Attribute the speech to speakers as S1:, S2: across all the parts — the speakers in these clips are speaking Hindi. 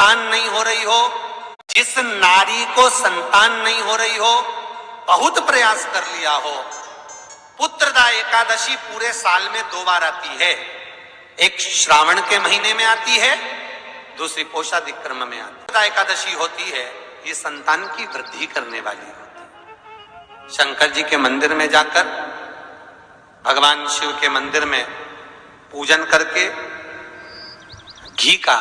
S1: संतान नहीं हो रही हो, जिस नारी को संतान नहीं हो रही हो, बहुत प्रयास कर लिया हो, पुत्रदा एकादशी पूरे साल में 2 बार आती है। एक श्रावण के महीने में आती है, दूसरी पोषादिक क्रम में आती है। पुत्रदा एकादशी होती है, ये संतान की वृद्धि करने वाली होती है। शंकर जी के मंदिर में जाकर, भगवान शिव के मंदिर में पूजन करके घी का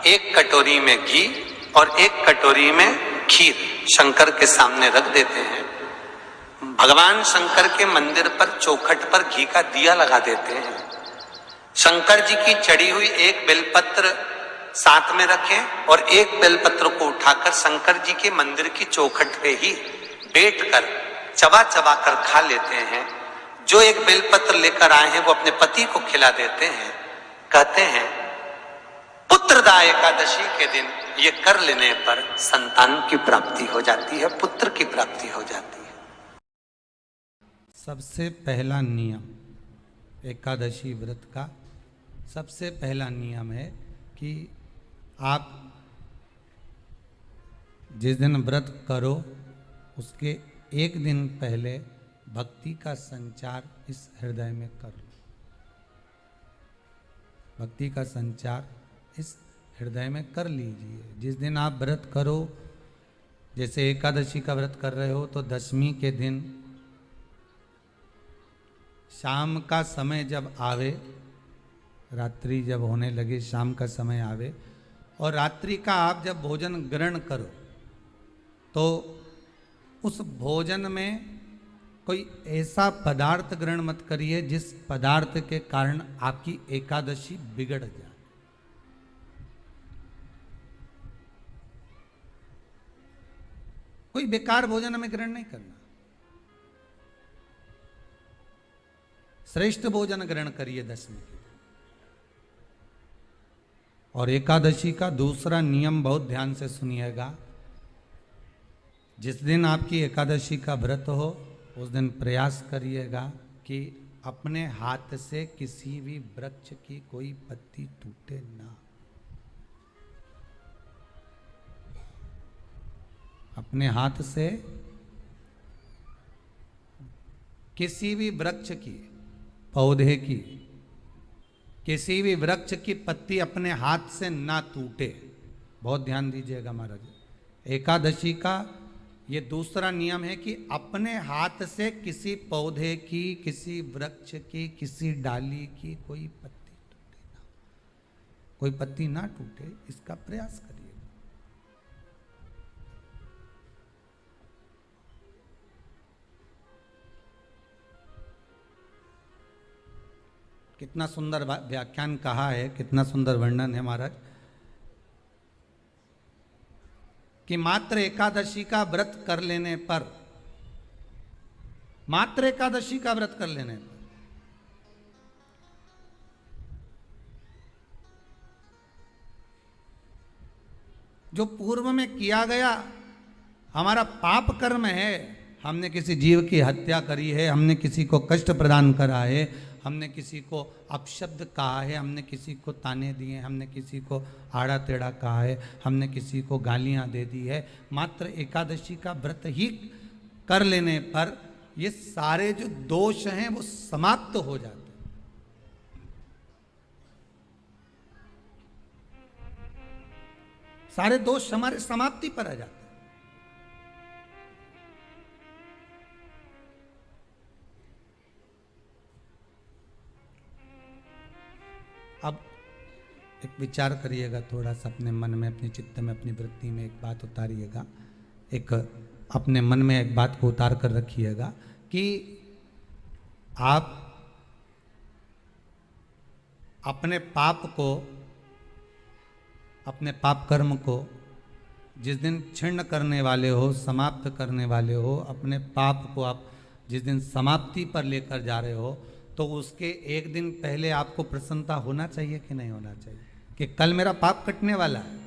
S1: 1 कटोरी में घी और 1 कटोरी में खीर शंकर के सामने रख देते हैं। भगवान शंकर के मंदिर पर चौखट पर घी का दिया लगा देते हैं। शंकर जी की चढ़ी हुई 1 बेलपत्र साथ में रखें और 1 बेलपत्र को उठाकर शंकर जी के मंदिर की चौखट पे ही बैठकर चबा चबा कर खा लेते हैं। जो 1 बेलपत्र लेकर आए हैं वो अपने पति को खिला देते हैं। कहते हैं पुत्रदा एकादशी के दिन ये कर लेने पर संतान की प्राप्ति हो जाती है, पुत्र की प्राप्ति हो जाती है।
S2: सबसे पहला नियम एकादशी व्रत का सबसे पहला नियम है कि आप जिस दिन व्रत करो उसके 1 दिन पहले भक्ति का संचार इस हृदय में करो। भक्ति का संचार इस हृदय में कर लीजिए। जिस दिन आप व्रत करो, जैसे एकादशी का व्रत कर रहे हो तो दशमी के दिन शाम का समय जब आवे, रात्रि जब होने लगे, शाम का समय आवे और रात्रि का आप जब भोजन ग्रहण करो तो उस भोजन में कोई ऐसा पदार्थ ग्रहण मत करिए जिस पदार्थ के कारण आपकी एकादशी बिगड़ जाए। कोई बेकार भोजन हमें ग्रहण नहीं करना। श्रेष्ठ भोजन ग्रहण करिए दशमी के दिन। और एकादशी का दूसरा नियम बहुत ध्यान से सुनिएगा। जिस दिन आपकी एकादशी का व्रत हो उस दिन प्रयास करिएगा कि अपने हाथ से किसी भी वृक्ष की कोई पत्ती टूटे ना। अपने हाथ से किसी भी वृक्ष की, पौधे की, किसी भी वृक्ष की पत्ती अपने हाथ से ना टूटे। बहुत ध्यान दीजिएगा महाराज। एकादशी का ये दूसरा नियम है कि अपने हाथ से किसी पौधे की, किसी वृक्ष की, किसी डाली की कोई पत्ती टूटे ना, कोई पत्ती ना टूटे, इसका प्रयास करिए। कितना सुंदर व्याख्यान कहा है, कितना सुंदर वर्णन है महाराज कि मात्र एकादशी का व्रत कर लेने पर, मात्र एकादशी का व्रत कर लेने पर जो पूर्व में किया गया हमारा पाप कर्म है, हमने किसी जीव की हत्या करी है, हमने किसी को कष्ट प्रदान करा है, हमने किसी को अपशब्द कहा है, हमने किसी को ताने दिए, हमने किसी को आड़ा टेढ़ा कहा है, हमने किसी को गालियां दे दी है, मात्र एकादशी का व्रत ही कर लेने पर ये सारे जो दोष हैं वो समाप्त हो जाते हैं। सारे दोष हमारे समाप्ति पर आ जाते हैं। अब एक विचार करिएगा थोड़ा सा अपने मन में, अपने चित्त में, अपनी वृत्ति में एक बात उतारिएगा। एक अपने मन में एक बात को उतार कर रखिएगा कि आप अपने पाप को, अपने पाप कर्म को जिस दिन क्षीण करने वाले हो, समाप्त करने वाले हो, अपने पाप को आप जिस दिन समाप्ति पर लेकर जा रहे हो, तो उसके 1 दिन पहले आपको प्रसन्नता होना चाहिए कि नहीं होना चाहिए कि कल मेरा पाप कटने वाला है,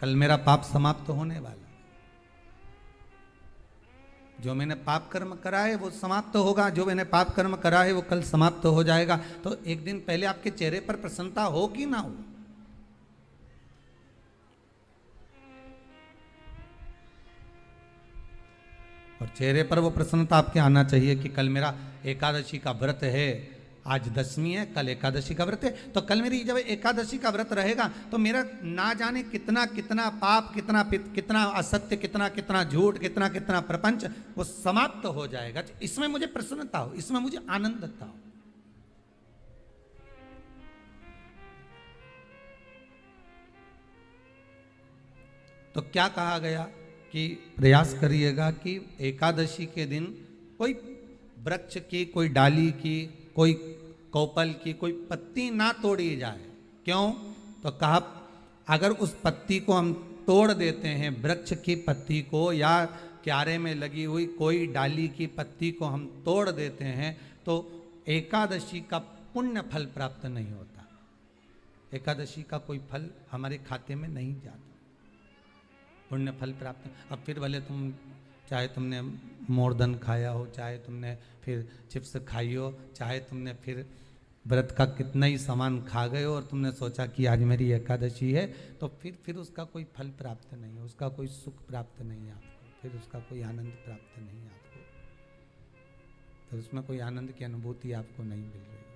S2: कल मेरा पाप समाप्त होने वाला है, जो मैंने पाप कर्म करा है वो समाप्त होगा, जो मैंने पाप कर्म करा है वो कल समाप्त हो जाएगा। तो 1 दिन पहले आपके चेहरे पर प्रसन्नता हो कि ना हो? और चेहरे पर वो प्रसन्नता आपके आना चाहिए कि कल मेरा एकादशी का व्रत है, आज दशमी है, कल एकादशी का व्रत है, तो कल मेरी जब एकादशी का व्रत रहेगा तो मेरा ना जाने कितना कितना पाप, कितना असत्य, कितना झूठ, कितना प्रपंच वो समाप्त हो जाएगा। इसमें मुझे प्रसन्नता हो, इसमें मुझे आनंदता हो। तो क्या कहा गया कि प्रयास करिएगा कि एकादशी के दिन कोई वृक्ष की, कोई डाली की, कोई कोपल की कोई पत्ती ना तोड़ी जाए। क्यों? तो कहा अगर उस पत्ती को हम तोड़ देते हैं, वृक्ष की पत्ती को या क्यारे में लगी हुई कोई डाली की पत्ती को हम तोड़ देते हैं तो एकादशी का पुण्य फल प्राप्त नहीं होता, एकादशी का कोई फल हमारे खाते में नहीं जाता, पुण्य फल प्राप्त। अब फिर भले तुम चाहे तुमने मोरधन खाया हो, चाहे तुमने फिर चिप्स खाई हो, चाहे तुमने फिर व्रत का कितना ही सामान खा गए हो और तुमने सोचा कि आज मेरी एकादशी है, तो फिर उसका कोई फल प्राप्त नहीं है, उसका कोई सुख प्राप्त नहीं है आपको, फिर उसका कोई आनंद प्राप्त नहीं है आपको, तो उसमें कोई आनंद की अनुभूति आपको नहीं मिल रही।